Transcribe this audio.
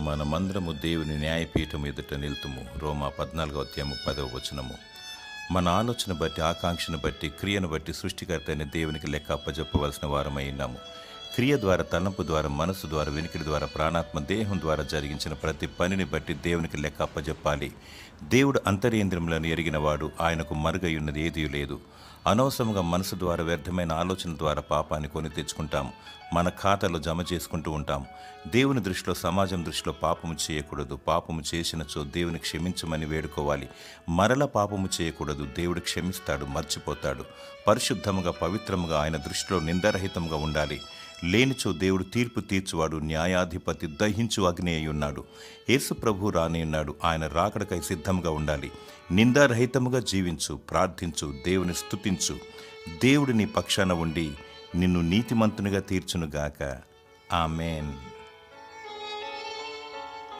మనమందరము దేవుని న్యాయపీఠం ఎదుట నిలుతుము. రోమా 14:10. మన ఆలోచన బట్టి, ఆకాంక్షను బట్టి, క్రియను బట్టి సృష్టికర్త అయిన దేవునికి లెక్క అప్పజెప్పవలసిన వారమై ఉన్నాము. క్రియ ద్వారా, తలంపు ద్వారా, మనసు ద్వారా, వినికిడి ద్వారా, ప్రాణాత్మ దేహం ద్వారా జరిగించిన ప్రతి పనిని బట్టి దేవునికి లెక్క అప్పజెప్పాలి. దేవుడు అంతరేంద్రియములను ఎరిగినవాడు, ఆయనకు మరుగయున్నది ఏదీ లేదు. అనవసరంగా మనసు ద్వారా, వ్యర్థమైన ఆలోచన ద్వారా పాపాన్ని కొని తెచ్చుకుంటాం, మన ఖాతాలో జమ చేసుకుంటూ ఉంటాం. దేవుని దృష్టిలో, సమాజం దృష్టిలో పాపము చేయకూడదు. పాపము చేసినచో దేవుని క్షమించమని వేడుకోవాలి. మరల పాపము చేయకూడదు. దేవుడు క్షమిస్తాడు, మర్చిపోతాడు. పరిశుద్ధముగా, పవిత్రముగా, ఆయన దృష్టిలో నిందారహితంగా ఉండాలి. లేనిచో దేవుడు తీర్పు తీర్చువాడు, న్యాయాధిపతి, దహించు అగ్ని అయి ఉన్నాడు. యేసు ప్రభు రానియున్నాడు. ఆయన రాకడకై సిద్ధంగా ఉండాలి. నిందారహితముగా జీవించు, ప్రార్థించు, దేవుని స్తుతించు. దేవుడు నీ పక్షాన ఉండి నిన్ను నీతిమంతునిగా తీర్చునుగాక. ఆమేన్.